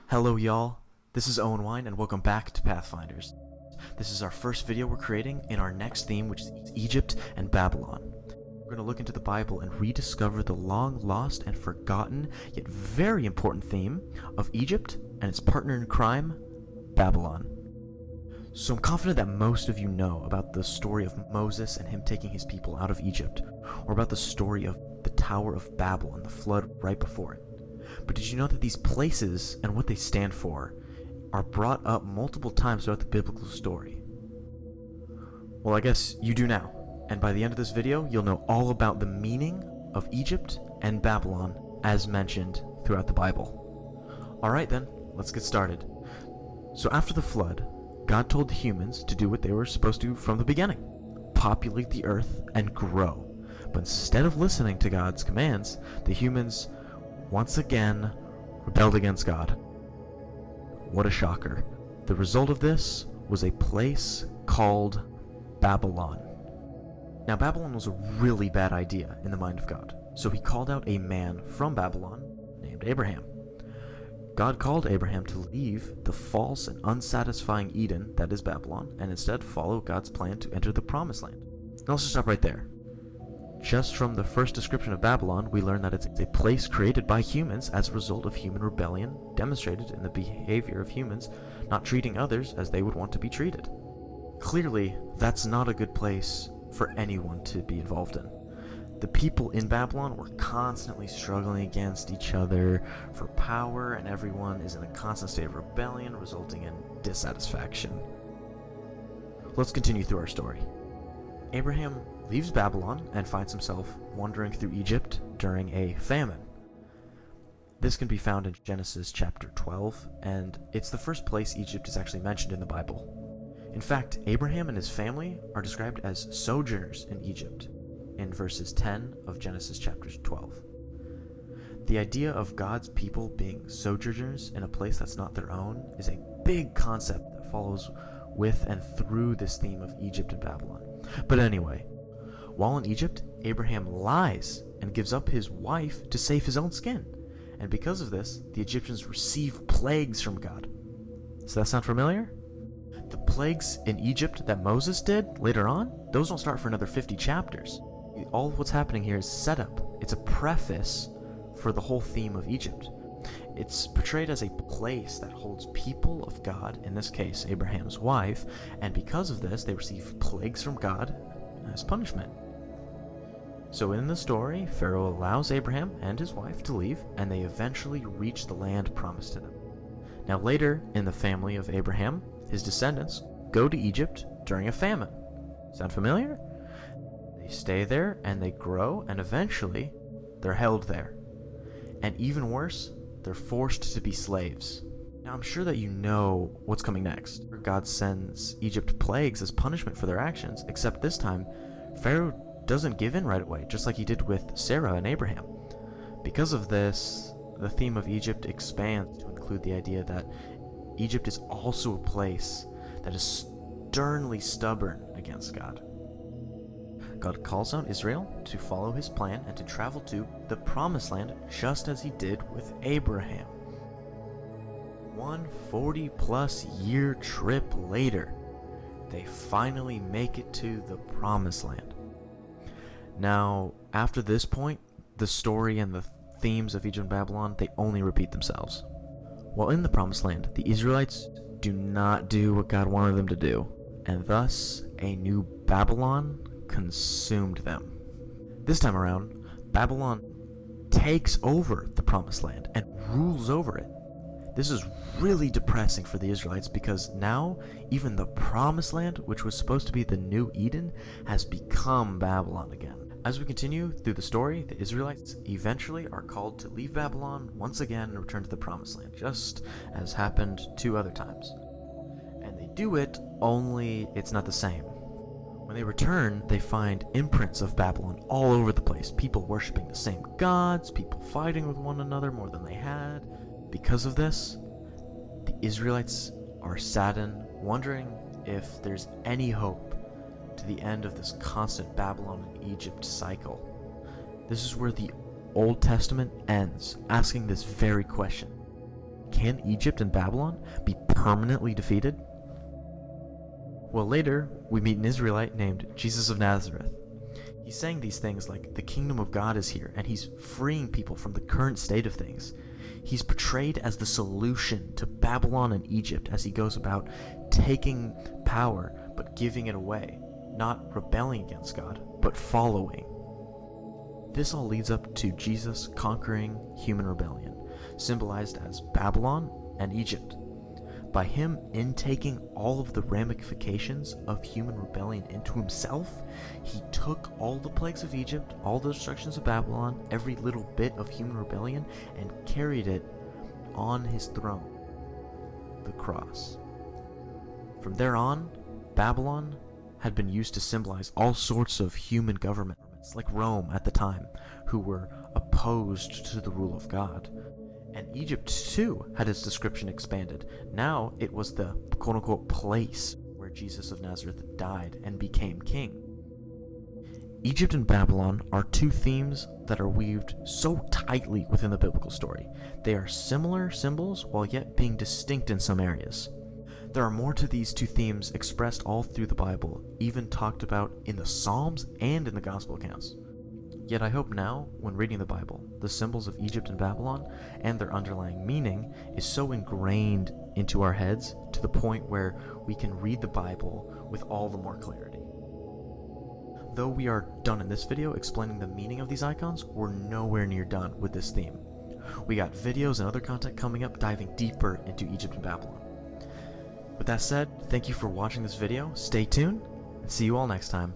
Hello y'all, this is Owen Wine and welcome back to Pathfinders. This is our first video we're creating in our next theme, which is Egypt and Babylon. We're going to look into the Bible and rediscover the long lost and forgotten, yet very important theme of Egypt and its partner in crime, Babylon. So I'm confident that most of you know about the story of Moses and him taking his people out of Egypt, or about the story of the Tower of Babel and the flood right before it. But did you know that these places and what they stand for are brought up multiple times throughout the biblical story? Well, I guess you do now, and by the end of this video, you'll know all about the meaning of Egypt and Babylon as mentioned throughout the Bible. Alright then, let's get started. So after the flood, God told the humans to do what they were supposed to do from the beginning: populate the earth and grow. But instead of listening to God's commands, the humans once again rebelled against God. What a shocker. The result of this was a place called Babylon. Now, Babylon was a really bad idea in the mind of God, so he called out a man from Babylon named Abraham. God called Abraham to leave the false and unsatisfying Eden that is Babylon, and instead follow God's plan to enter the Promised Land. Now let's just stop right there. Just from the first description of Babylon, we learn that it's a place created by humans as a result of human rebellion, demonstrated in the behavior of humans not treating others as they would want to be treated. Clearly, that's not a good place for anyone to be involved in. The people in Babylon were constantly struggling against each other for power, and everyone is in a constant state of rebellion, resulting in dissatisfaction. Let's continue through our story. Abraham leaves Babylon and finds himself wandering through Egypt during a famine. This can be found in Genesis chapter 12, and it's the first place Egypt is actually mentioned in the Bible. In fact, Abraham and his family are described as sojourners in Egypt in verses 10 of Genesis chapter 12. The idea of God's people being sojourners in a place that's not their own is a big concept that follows with and through this theme of Egypt and Babylon. But anyway, while in Egypt, Abraham lies and gives up his wife to save his own skin. And because of this, the Egyptians receive plagues from God. Does that sound familiar? The plagues in Egypt that Moses did later on, those don't start for another 50 chapters. All of what's happening here is setup. It's a preface for the whole theme of Egypt. It's portrayed as a place that holds people of God, in this case Abraham's wife, and because of this they receive plagues from God as punishment. So in the story, Pharaoh allows Abraham and his wife to leave, and they eventually reach the land promised to them. Now later in the family of Abraham, his descendants go to Egypt during a famine. Sound familiar? They stay there and they grow, and eventually they're held there. And even worse, they're forced to be slaves. Now I'm sure that you know what's coming next. God sends Egypt plagues as punishment for their actions, except this time, Pharaoh doesn't give in right away, just like he did with Sarah and Abraham. Because of this, the theme of Egypt expands to include the idea that Egypt is also a place that is sternly stubborn against God. God calls out Israel to follow his plan and to travel to the Promised Land, just as he did with Abraham. 140+ year trip later, they finally make it to the Promised Land. Now, after this point, the story and the themes of Egypt and Babylon, they only repeat themselves. While in the Promised Land, the Israelites do not do what God wanted them to do, and thus a new Babylon consumed them. This time around, Babylon takes over the Promised Land and rules over it. This is really depressing for the Israelites because now even the Promised Land, which was supposed to be the new Eden, has become Babylon again. As we continue through the story, the Israelites eventually are called to leave Babylon once again and return to the Promised Land, just as happened 2 other times. And they do it, only it's not the same. When they return, they find imprints of Babylon all over the place. People worshipping the same gods, people fighting with one another more than they had. Because of this, the Israelites are saddened, wondering if there's any hope to the end of this constant Babylon and Egypt cycle. This is where the Old Testament ends, asking this very question: can Egypt and Babylon be permanently defeated? Well, later, we meet an Israelite named Jesus of Nazareth. He's saying these things like the kingdom of God is here, and he's freeing people from the current state of things. He's portrayed as the solution to Babylon and Egypt as he goes about taking power but giving it away, not rebelling against God, but following. This all leads up to Jesus conquering human rebellion, symbolized as Babylon and Egypt. By him intaking all of the ramifications of human rebellion into himself, he took all the plagues of Egypt, all the destructions of Babylon, every little bit of human rebellion, and carried it on his throne, the cross. From there on, Babylon had been used to symbolize all sorts of human governments, like Rome at the time, who were opposed to the rule of God. And Egypt, too, had its description expanded. Now it was the quote-unquote place where Jesus of Nazareth died and became king. Egypt and Babylon are two themes that are weaved so tightly within the biblical story. They are similar symbols while yet being distinct in some areas. There are more to these two themes expressed all through the Bible, even talked about in the Psalms and in the Gospel accounts. Yet I hope now, when reading the Bible, the symbols of Egypt and Babylon and their underlying meaning is so ingrained into our heads to the point where we can read the Bible with all the more clarity. Though we are done in this video explaining the meaning of these icons, we're nowhere near done with this theme. We got videos and other content coming up diving deeper into Egypt and Babylon. With that said, thank you for watching this video, stay tuned, and see you all next time.